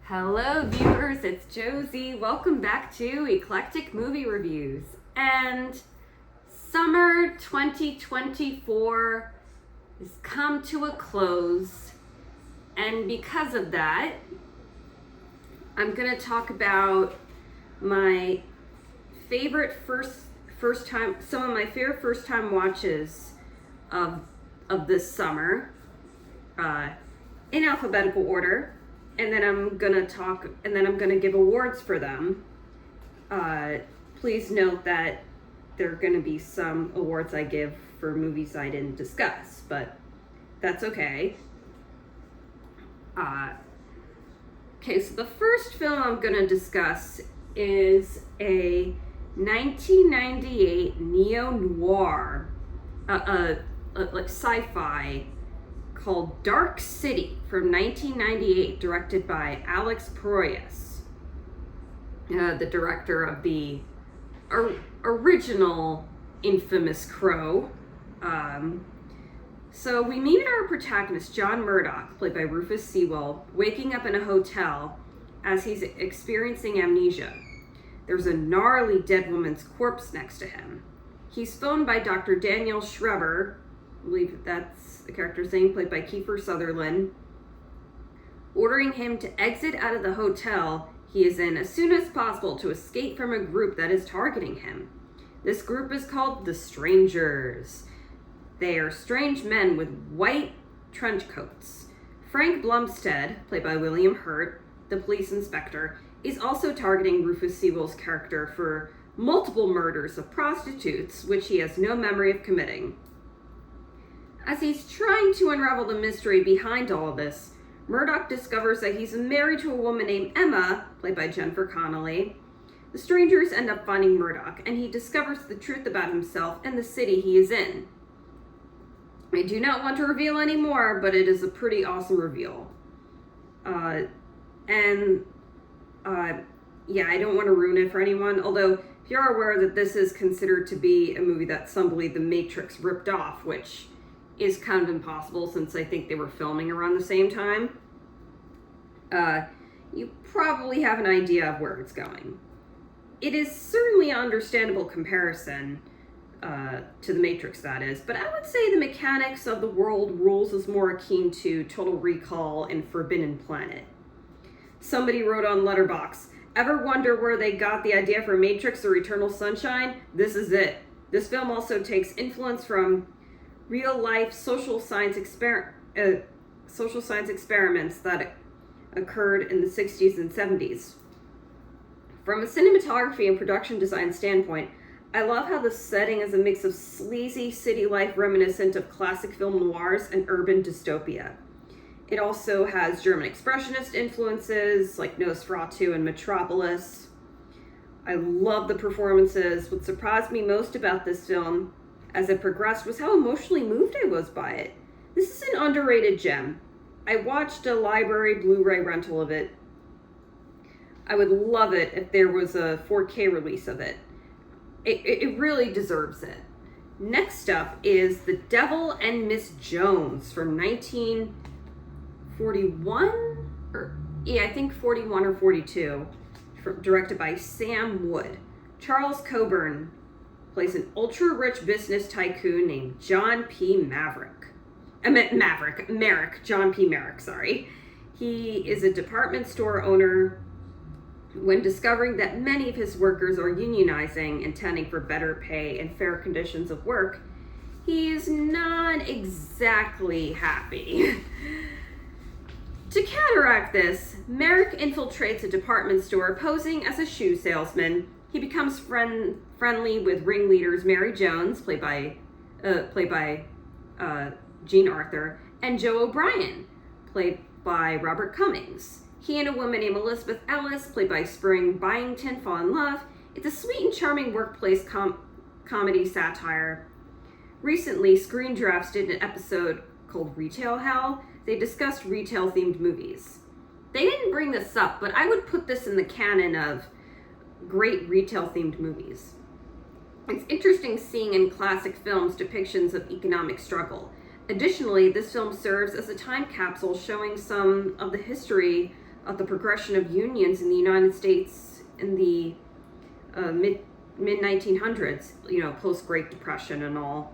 Hello viewers, it's Josie. Welcome back to Eclectic Movie Reviews. And summer 2024 has come to a close. And because of that, I'm going to talk about my favorite first time first time watches of this summer in alphabetical order. And then I'm gonna give awards for them. Please note that there are gonna be some awards I give for movies I didn't discuss, but that's okay. Okay, so the first film I'm gonna discuss is a 1998 neo-noir, like sci-fi, called Dark City from 1998, directed by Alex Proyas, the director of the original infamous Crow. So we meet our protagonist, John Murdoch, played by Rufus Sewell, waking up in a hotel as he's experiencing amnesia. There's a gnarly dead woman's corpse next to him. He's phoned by Dr. Daniel Schreiber, I believe that's the character's name, played by Kiefer Sutherland, ordering him to exit out of the hotel he is in as soon as possible to escape from a group that is targeting him. This group is called the Strangers. They are strange men with white trench coats. Frank Blumstead, played by William Hurt, the police inspector, is also targeting Rufus Sewell's character for multiple murders of prostitutes, which he has no memory of committing. As he's trying to unravel the mystery behind all of this, Murdoch discovers that he's married to a woman named Emma, played by Jennifer Connelly. The Strangers end up finding Murdoch, and he discovers the truth about himself and the city he is in. I do not want to reveal any more, but it is a pretty awesome reveal. I don't want to ruin it for anyone, although if you're aware that this is considered to be a movie that some believe The Matrix ripped off, which is kind of impossible since I think they were filming around the same time, you probably have an idea of where it's going. It is certainly an understandable comparison to The Matrix, that is, but I would say the mechanics of the world rules is more akin to Total Recall and Forbidden Planet. Somebody wrote on Letterboxd, "Ever wonder where they got the idea for Matrix or Eternal Sunshine? This is it." This film also takes influence from real-life social science experiments that occurred in the 60s and 70s. From a cinematography and production design standpoint, I love how the setting is a mix of sleazy city life reminiscent of classic film noirs and urban dystopia. It also has German expressionist influences like Nosferatu and Metropolis. I love the performances. What surprised me most about this film as it progressed was how emotionally moved I was by it. This is an underrated gem. I watched a library Blu-ray rental of it. I would love it if there was a 4K release of it. It really deserves it. Next up is The Devil and Miss Jones from 1941? I think 41 or 42. Directed by Sam Wood. Charles Coburn plays an ultra-rich business tycoon named John P. Merrick, John P. Merrick, sorry. He is a department store owner. When discovering that many of his workers are unionizing, intending for better pay and fair conditions of work, he is not exactly happy. To counteract this, Merrick infiltrates a department store posing as a shoe salesman. He becomes friendly with ringleaders Mary Jones, played by Jean Arthur, and Joe O'Brien, played by Robert Cummings. He and a woman named Elizabeth Ellis, played by Spring Byington, fall in love. It's a sweet and charming workplace comedy satire. Recently, Screen Drafts did an episode called Retail Hell. They discussed retail-themed movies. They didn't bring this up, but I would put this in the canon of great retail-themed movies. It's interesting seeing in classic films depictions of economic struggle. Additionally, this film serves as a time capsule showing some of the history of the progression of unions in the United States in the mid 1900s, post Great Depression and all,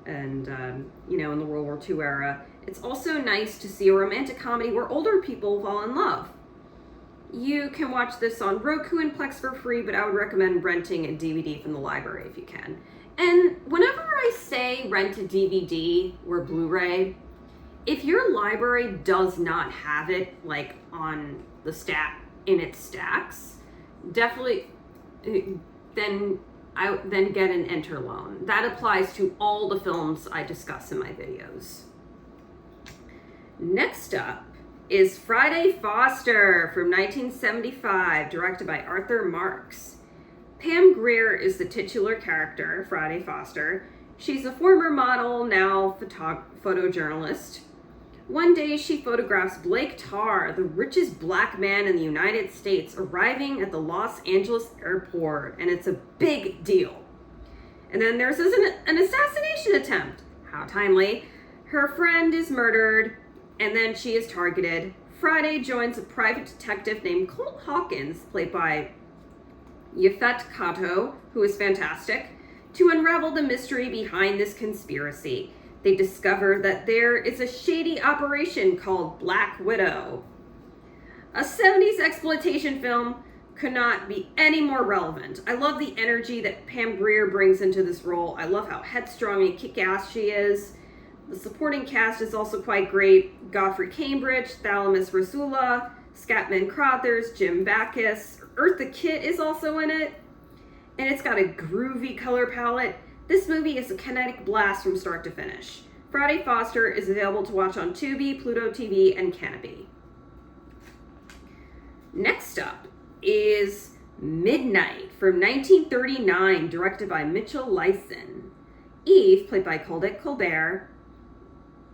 and in the World War II era. It's also nice to see a romantic comedy where older people fall in love. You can watch this on Roku and Plex for free, but I would recommend renting a DVD from the library if you can. And whenever I say rent a DVD or Blu-ray, if your library does not have it on the in its stacks, definitely then get an interloan. That applies to all the films I discuss in my videos. Next up is Friday Foster from 1975, directed by Arthur Marks. Pam Grier is the titular character, Friday Foster. She's a former model, now photojournalist. One day she photographs Blake Tarr, the richest black man in the United States, arriving at the Los Angeles airport, and it's a big deal. And then there's an assassination attempt. How timely. Her friend is murdered, and then she is targeted. Friday joins a private detective named Colt Hawkins, played by Yaphet Kotto, who is fantastic, to unravel the mystery behind this conspiracy. They discover that there is a shady operation called Black Widow. A 70s exploitation film could not be any more relevant. I love the energy that Pam Grier brings into this role. I love how headstrong and kick-ass she is. The supporting cast is also quite great. Godfrey Cambridge, Thalamus Rasula, Scatman Crothers, Jim Backus. Eartha Kitt is also in it. And it's got a groovy color palette. This movie is a kinetic blast from start to finish. Friday Foster is available to watch on Tubi, Pluto TV, and Canopy. Next up is Midnight from 1939, directed by Mitchell Leisen. Eve, played by Claudette Colbert,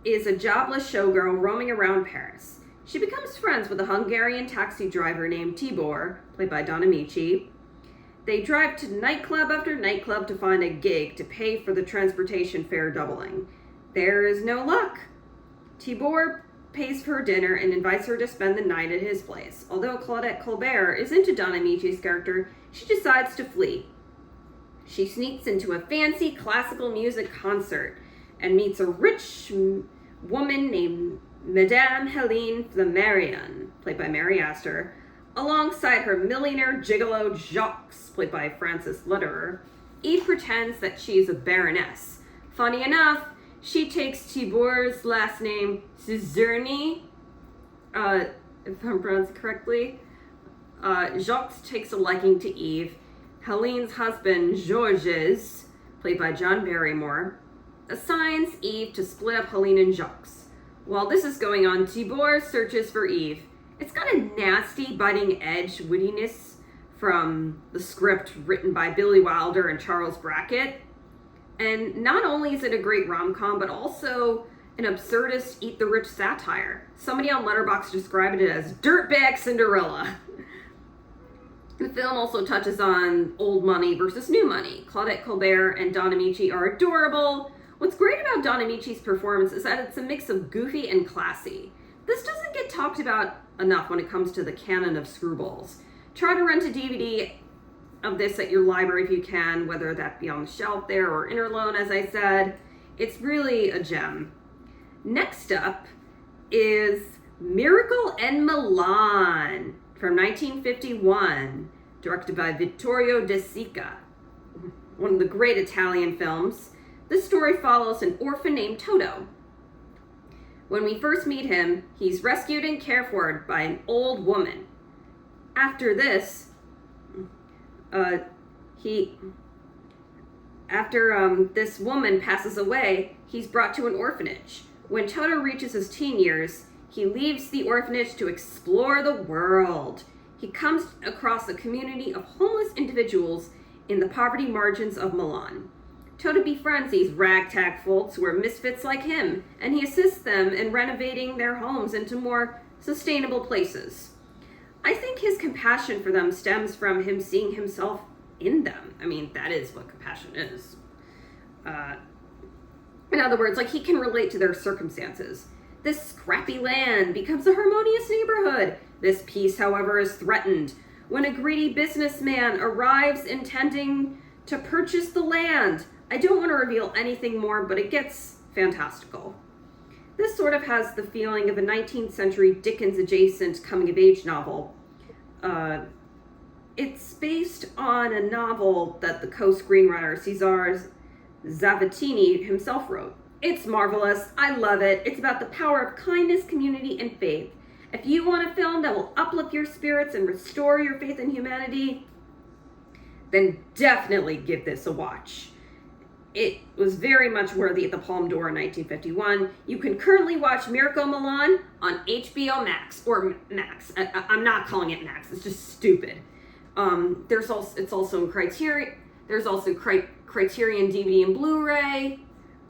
is a jobless showgirl roaming around Paris. She becomes friends with a Hungarian taxi driver named Tibor, played by Don Amici. They drive to nightclub after nightclub to find a gig to pay for the transportation fare doubling. There is no luck. Tibor pays for her dinner and invites her to spend the night at his place. Although Claudette Colbert is into Don Amici's character, she decides to flee. She sneaks into a fancy classical music concert and meets a rich woman named Madame Helene Flammarion, played by Mary Astor, alongside her millionaire gigolo Jacques, played by Francis Lederer. Eve pretends that she is a baroness. Funny enough, she takes Tibor's last name, Cizerny, if I'm pronouncing correctly. Jacques takes a liking to Eve. Helene's husband, Georges, played by John Barrymore, assigns Eve to split up Helene and Jacques. While this is going on, Tibor searches for Eve. It's got a nasty, biting edge wittiness from the script written by Billy Wilder and Charles Brackett. And not only is it a great rom-com, but also an absurdist eat-the-rich satire. Somebody on Letterboxd described it as dirtbag Cinderella. The film also touches on old money versus new money. Claudette Colbert and Don Amici are adorable. What's great about Don Amici's performance is that it's a mix of goofy and classy. This doesn't get talked about enough when it comes to the canon of screwballs. Try to rent a DVD of this at your library if you can, whether that be on the shelf there or interloan, as I said. It's really a gem. Next up is Miracle in Milan from 1951, directed by Vittorio De Sica, one of the great Italian films. This story follows an orphan named Toto. When we first meet him, he's rescued and cared for by an old woman. After this, this woman passes away, he's brought to an orphanage. When Toto reaches his teen years, he leaves the orphanage to explore the world. He comes across a community of homeless individuals in the poverty margins of Milan. Toto befriends these ragtag folks who are misfits like him, and he assists them in renovating their homes into more sustainable places. I think his compassion for them stems from him seeing himself in them. I mean, that is what compassion is. In other words, like, he can relate to their circumstances. This scrappy land becomes a harmonious neighborhood. This peace, however, is threatened when a greedy businessman arrives intending to purchase the land. I don't want to reveal anything more, but it gets fantastical. This sort of has the feeling of a 19th century Dickens-adjacent coming-of-age novel. It's based on a novel that the co-screenwriter Cesare Zavattini himself wrote. It's marvelous. I love it. It's about the power of kindness, community, and faith. If you want a film that will uplift your spirits and restore your faith in humanity, then definitely give this a watch. It was very much worthy of the Palme d'Or in 1951. You can currently watch Mirko Milan on HBO Max, or Max. I'm not calling it Max. It's just stupid. It's also in Criterion. There's also Criterion DVD and Blu-ray.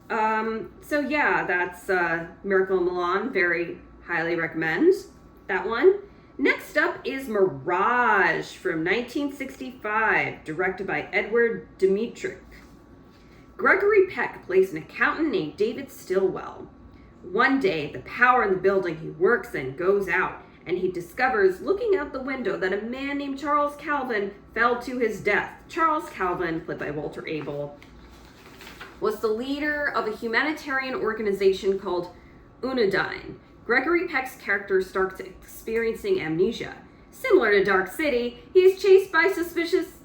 So yeah, that's Mirko Milan. Very highly recommend that one. Next up is Mirage from 1965, directed by Edward Dmytryk. Gregory Peck plays an accountant named David Stillwell. One day, the power in the building he works in goes out, and he discovers, looking out the window, that a man named Charles Calvin fell to his death. Charles Calvin, played by Walter Abel, was the leader of a humanitarian organization called Unidine. Gregory Peck's character starts experiencing amnesia. Similar to Dark City, he is chased by a suspicious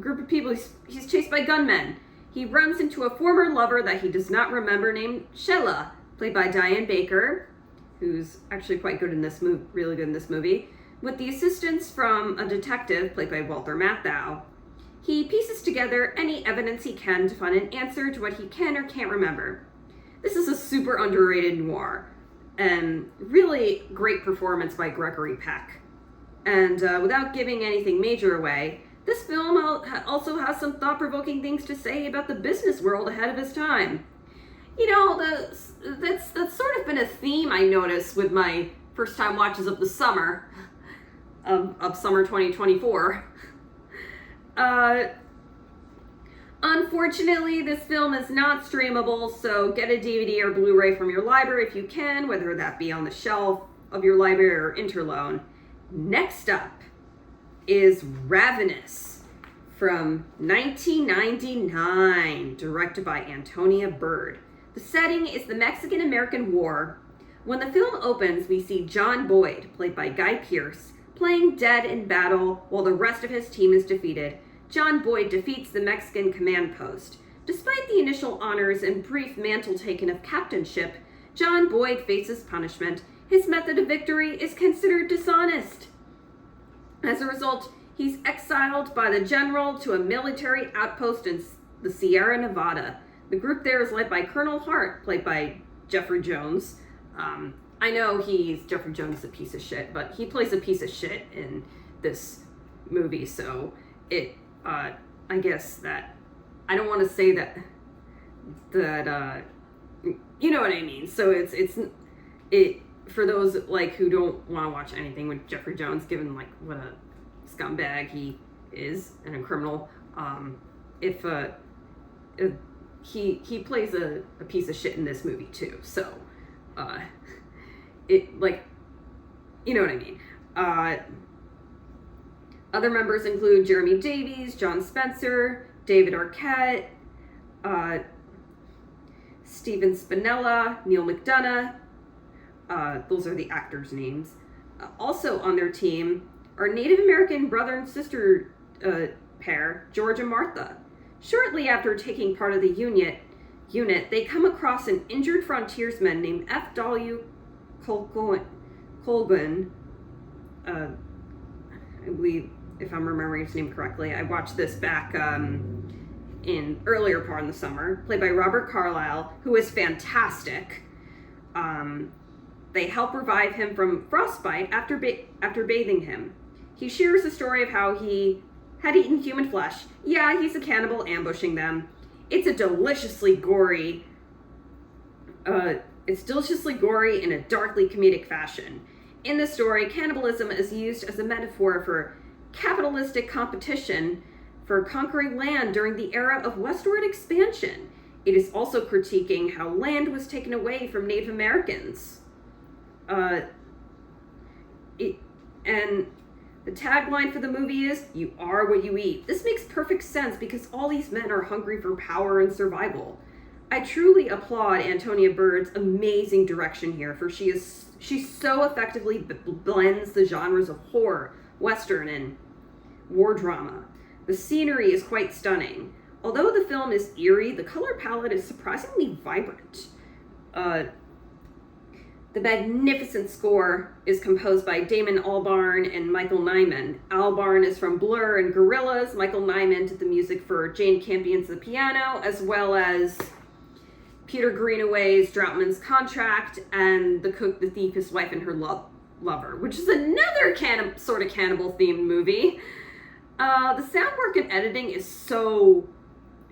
group of people. He's chased by gunmen. He runs into a former lover that he does not remember named Sheila, played by Diane Baker, who's actually quite good in this movie, really good in this movie, with the assistance from a detective, played by Walter Matthau. He pieces together any evidence he can to find an answer to what he can or can't remember. This is a super underrated noir, and really great performance by Gregory Peck. And without giving anything major away, this film also has some thought-provoking things to say about the business world ahead of his time. You know, that's sort of been a theme I noticed with my first-time watches of the summer, of summer 2024. Unfortunately, this film is not streamable, so get a DVD or Blu-ray from your library if you can, whether that be on the shelf of your library or interloan. Next up is Ravenous from 1999, directed by Antonia Bird. The setting is the Mexican-American War. When the film opens, we see John Boyd, played by Guy Pearce, playing dead in battle while the rest of his team is defeated. John Boyd defeats the Mexican command post. Despite the initial honors and brief mantle-taking of captainship, John Boyd faces punishment. His method of victory is considered dishonest. As a result, he's exiled by the general to a military outpost in the Sierra Nevada. The group there is led by Colonel Hart, played by Jeffrey Jones. I know Jeffrey Jones is a piece of shit, but he plays a piece of shit in this movie, so I guess that, I don't want to say that, you know what I mean. So it's for those like who don't want to watch anything with Jeffrey Jones, given like what a scumbag he is and a criminal, he plays a piece of shit in this movie too. So, it, like, you know what I mean. Other members include Jeremy Davies, John Spencer, David Arquette, Stephen Spinella, Neil McDonough. Those are the actors' names. Also on their team are Native American brother and sister pair, George and Martha. Shortly after taking part of the unit, they come across an injured frontiersman named F.W. Colgan. I believe, if I'm remembering his name correctly. I watched this back in earlier part in the summer, played by Robert Carlyle, who is fantastic. They help revive him from frostbite after bathing him. He shares the story of how he had eaten human flesh. Yeah, he's a cannibal ambushing them. It's deliciously gory in a darkly comedic fashion. In the story, cannibalism is used as a metaphor for capitalistic competition for conquering land during the era of westward expansion. It is also critiquing how land was taken away from Native Americans. And the tagline for the movie is, "You are what you eat." This makes perfect sense because all these men are hungry for power and survival. I truly applaud Antonia Bird's amazing direction here, for she so effectively blends the genres of horror, western, and war drama. The scenery is quite stunning. Although the film is eerie, the color palette is surprisingly vibrant. The magnificent score is composed by Damon Albarn and Michael Nyman. Albarn is from Blur and Gorillaz. Michael Nyman did the music for Jane Campion's The Piano, as well as Peter Greenaway's Droughtman's Contract and The Cook, the Thief, His Wife, and Her Lover, which is another sort of cannibal-themed movie. The sound work and editing is so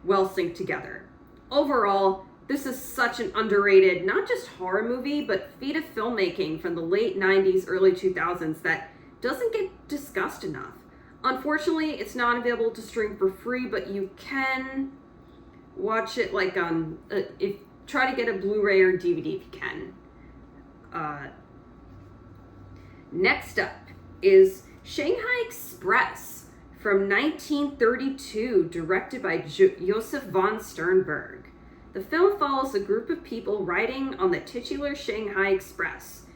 well synced together. Overall, this is such an underrated, not just horror movie, but feat of filmmaking from the late 90s, early 2000s that doesn't get discussed enough. Unfortunately, it's not available to stream for free, but you can watch it like on, try to get a Blu-ray or DVD if you can. Next up is Shanghai Express from 1932, directed by Josef von Sternberg. The film follows a group of people riding on the titular Shanghai Express.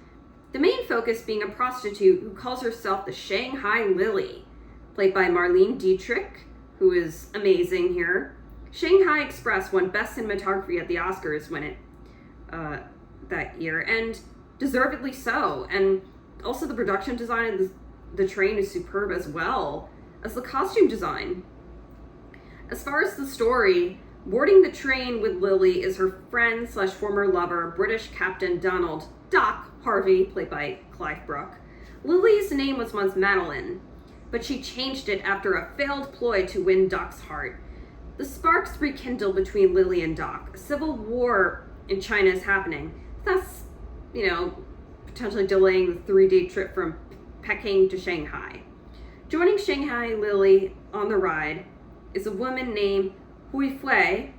The main focus being a prostitute who calls herself the Shanghai Lily, played by Marlene Dietrich, who is amazing here. Shanghai Express won Best Cinematography at the Oscars that year, and deservedly so. And also the production design of the train is superb, as well as the costume design. As far as the story, boarding the train with Lily is her friend / former lover, British Captain Donald Doc Harvey, played by Clive Brook. Lily's name was once Madeline, but she changed it after a failed ploy to win Doc's heart. The sparks rekindle between Lily and Doc. A civil war in China is happening, thus, potentially delaying the 3-day trip from Peking to Shanghai. Joining Shanghai Lily on the ride is a woman named Hui Fei,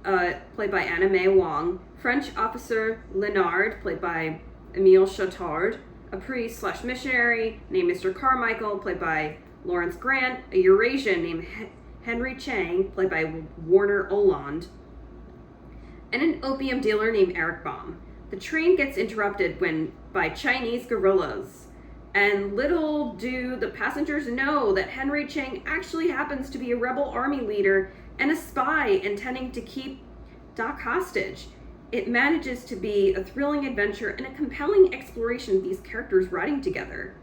played by Anna May Wong, French officer Leonard, played by Emile Chautard, a priest / missionary named Mr. Carmichael, played by Lawrence Grant, a Eurasian named Henry Chang, played by Warner Oland, and an opium dealer named Eric Baum. The train gets interrupted by Chinese guerrillas, and little do the passengers know that Henry Chang actually happens to be a rebel army leader and a spy intending to keep Doc hostage. It manages to be a thrilling adventure and a compelling exploration of these characters riding together.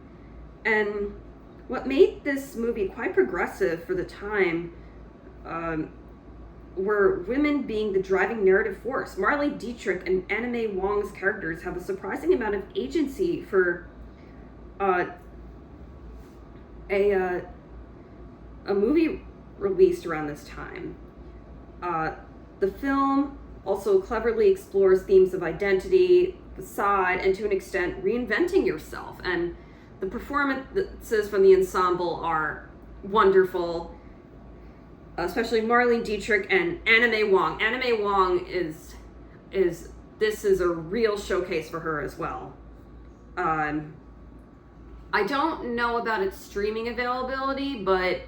And what made this movie quite progressive for the time were women being the driving narrative force. Marlene Dietrich and Anna May Wong's characters have a surprising amount of agency for a movie released around this time. The film also cleverly explores themes of identity, facade, and to an extent, reinventing yourself. And the performances from the ensemble are wonderful, especially Marlene Dietrich and Anna May Wong. Anna May Wong is a real showcase for her as well. I don't know about its streaming availability, but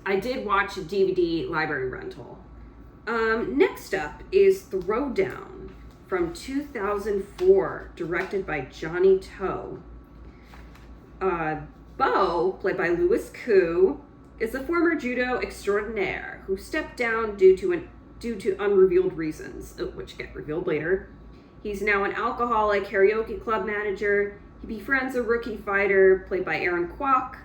I did watch a DVD library rental. Next up is Throwdown from 2004, directed by Johnny To. Bo, played by Louis Koo, is a former judo extraordinaire who stepped down due to unrevealed reasons, which get revealed later. He's now an alcoholic karaoke club manager. He befriends a rookie fighter, played by Aaron Kwok,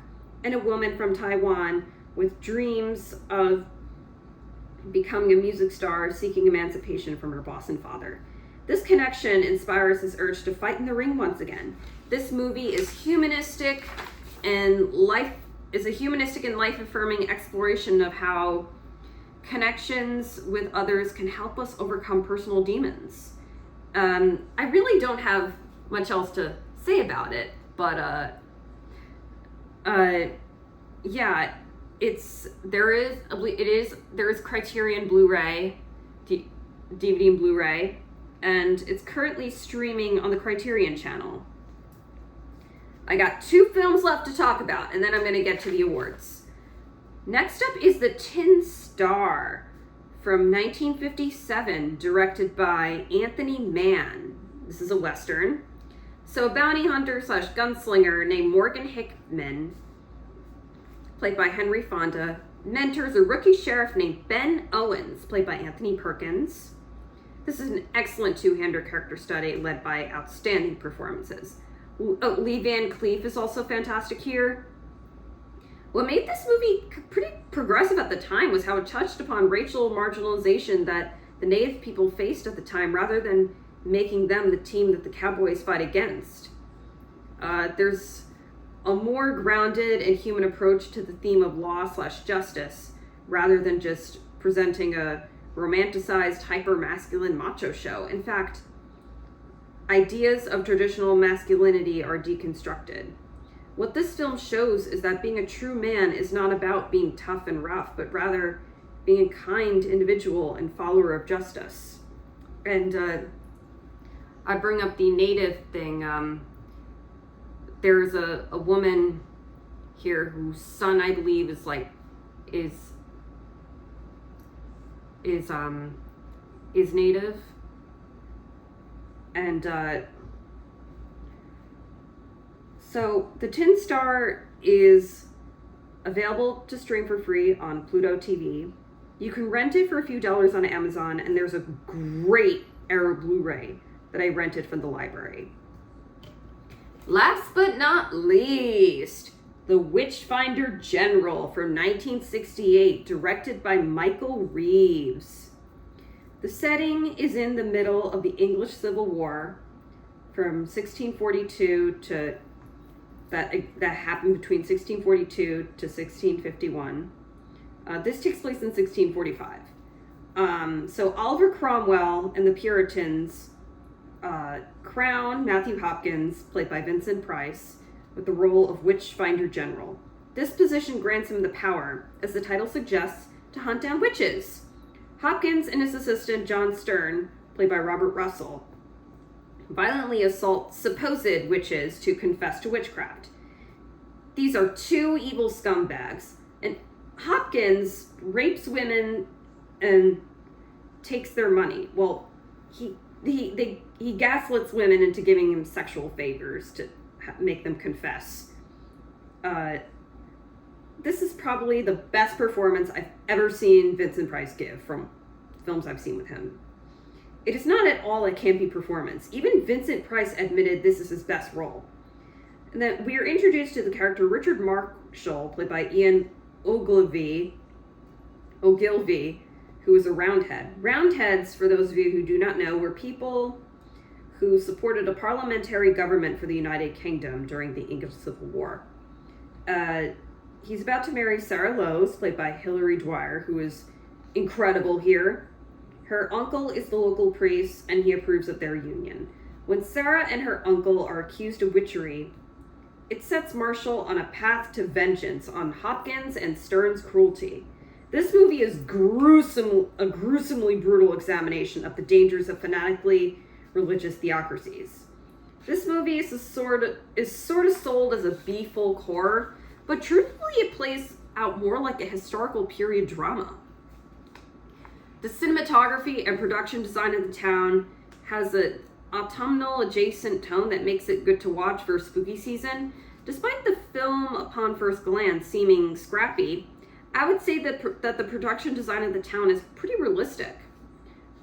and a woman from Taiwan with dreams of becoming a music star, seeking emancipation from her boss and father. This connection inspires his urge to fight in the ring once again. This movie is humanistic and life-affirming exploration of how connections with others can help us overcome personal demons. I really don't have much else to say about it, but yeah, there is Criterion Blu-ray, DVD and Blu-ray, and it's currently streaming on the Criterion Channel. I got 2 films left to talk about, and then I'm going to get to the awards. Next up is The Tin Star from 1957, directed by Anthony Mann. This is a Western. So a bounty hunter slash gunslinger named Morgan Hickman, played by Henry Fonda, mentors a rookie sheriff named Ben Owens, played by Anthony Perkins. This is an excellent 2-hander character study led by outstanding performances. Lee Van Cleef is also fantastic here. What made this movie pretty progressive at the time was how it touched upon racial marginalization that the Native people faced at the time, rather than making them the team that the Cowboys fight against. There's a more grounded and human approach to the theme of law/justice, rather than just presenting a romanticized, hyper-masculine macho show. In fact, ideas of traditional masculinity are deconstructed. What this film shows is that being a true man is not about being tough and rough, but rather being a kind individual and follower of justice. And I bring up the Native thing. There's a woman here whose son, I believe, is Native, and so The Tin Star is available to stream for free on Pluto TV. You can rent it for a few dollars on Amazon, and there's a great Arrow Blu-ray that I rented from the library. Last but not least, The Witchfinder General from 1968, directed by Michael Reeves. The setting is in the middle of the English Civil War from 1642 to that happened between 1642 to 1651. This takes place in 1645. So Oliver Cromwell and the Puritans crown Matthew Hopkins, played by Vincent Price, with the role of Witchfinder General. This position grants him the power, as the title suggests, to hunt down witches. Hopkins and his assistant John Stern, played by Robert Russell, violently assault supposed witches to confess to witchcraft. These are 2 evil scumbags, and Hopkins rapes women and takes their money. Well, he gaslights women into giving him sexual favors to make them confess. This is probably the best performance I've ever seen Vincent Price give from films I've seen with him. It is not at all a campy performance. Even Vincent Price admitted this is his best role. And then we are introduced to the character Richard Marshall, played by Ian Ogilvy, who is a Roundhead. Roundheads, for those of you who do not know, were people who supported a parliamentary government for the United Kingdom during the English Civil War. He's about to marry Sarah Lowes, played by Hilary Dwyer, who is incredible here. Her uncle is the local priest, and he approves of their union. When Sarah and her uncle are accused of witchery, it sets Marshall on a path to vengeance on Hopkins and Stern's cruelty. This movie is a gruesomely brutal examination of the dangers of fanatically religious theocracies. This movie is sort of sold as a B-folk horror, but truthfully it plays out more like a historical period drama. The cinematography and production design of the town has an autumnal adjacent tone that makes it good to watch for spooky season. Despite the film, upon first glance, seeming scrappy, I would say that the production design of the town is pretty realistic.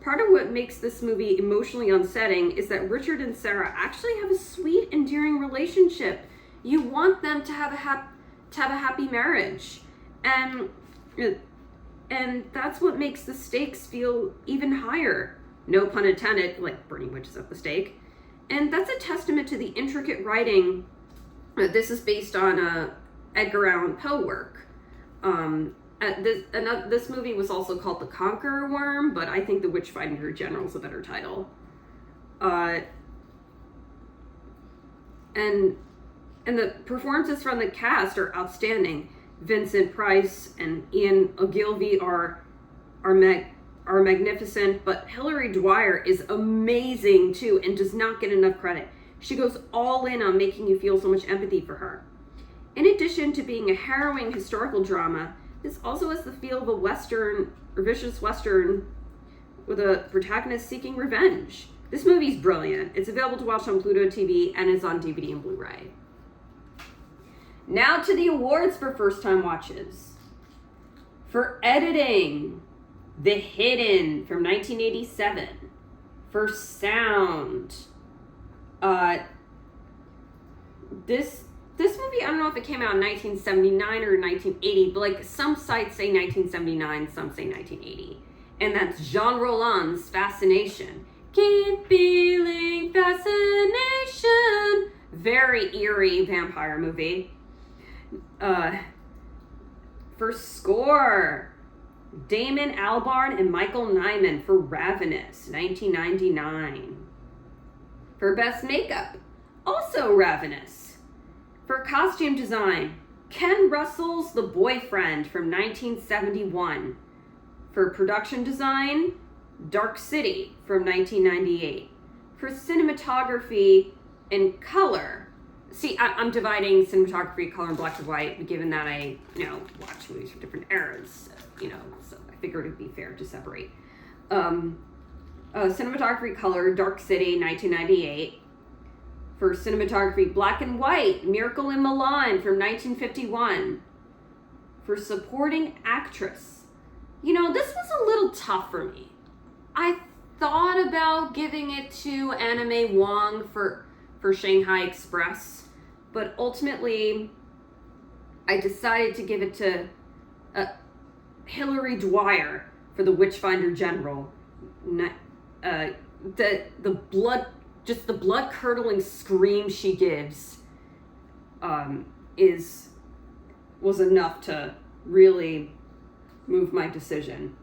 Part of what makes this movie emotionally unsettling is that Richard and Sarah actually have a sweet, endearing relationship. You want them to have a happy marriage, and that's what makes the stakes feel even higher. No pun intended, like burning witches at the stake. And that's a testament to the intricate writing. This is based on Edgar Allan Poe work. This movie was also called The Conqueror Worm, but I think The Witchfinder General is a better title. And the performances from the cast are outstanding. Vincent Price and Ian Ogilvy are are magnificent, but Hilary Dwyer is amazing too and does not get enough credit. She goes all in on making you feel so much empathy for her. In addition to being a harrowing historical drama, this also has the feel of a Western, or vicious Western, with a protagonist seeking revenge. This movie's brilliant. It's available to watch on Pluto TV and is on DVD and Blu-ray. Now to the awards for first-time watches. For editing, The Hidden from 1987. For sound, this movie, I don't know if it came out in 1979 or 1980, but like some sites say 1979, some say 1980. And that's Jean Rollins' Fascination. Keep feeling fascination. Very eerie vampire movie. For score, Damon Albarn and Michael Nyman for Ravenous, 1999. For best makeup, also Ravenous. For costume design, Ken Russell's The Boyfriend from 1971. For production design, Dark City from 1998. For cinematography and color, see, I'm dividing cinematography, color, and black and white, given that I, watch movies from different eras, so I figured it'd be fair to separate. Cinematography, color, Dark City, 1998. For cinematography, black and white, Miracle in Milan from 1951. For supporting actress, this was a little tough for me. I thought about giving it to Anna May Wong for Shanghai Express, but ultimately I decided to give it to Hilary Dwyer for The Witchfinder General. The blood curdling scream she gives was enough to really move my decision.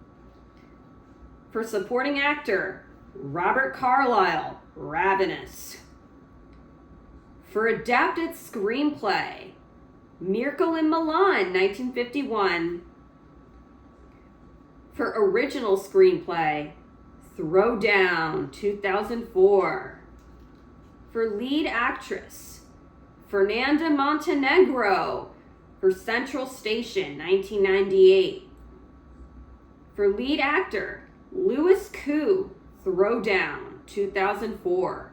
For supporting actor, Robert Carlyle, Ravenous. For adapted screenplay, Miracle in Milan, 1951. For original screenplay, Throwdown, 2004. For lead actress, Fernanda Montenegro for Central Station, 1998. For lead actor, Louis Koo, Throwdown, 2004.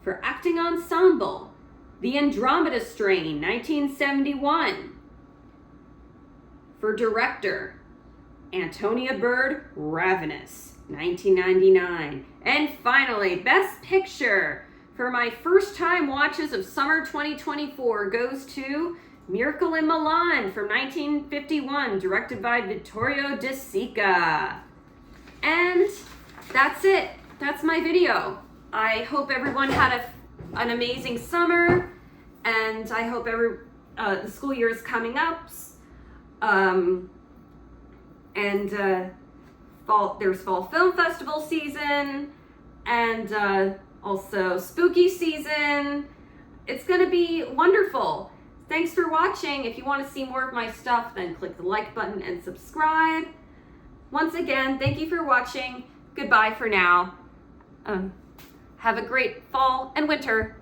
For acting ensemble, The Andromeda Strain, 1971. For director, Antonia Bird, Ravenous, 1999. And finally, Best Picture for my first time watches of summer 2024 goes to Miracle in Milan from 1951, directed by Vittorio De Sica. And that's it. That's my video. I hope everyone had an amazing summer, and I hope the school year is coming up. There's Fall Film Festival season, and also spooky season. It's gonna be wonderful. Thanks for watching. If you want to see more of my stuff, then click the like button and subscribe. Once again, thank you for watching. Goodbye for now. Have a great fall and winter.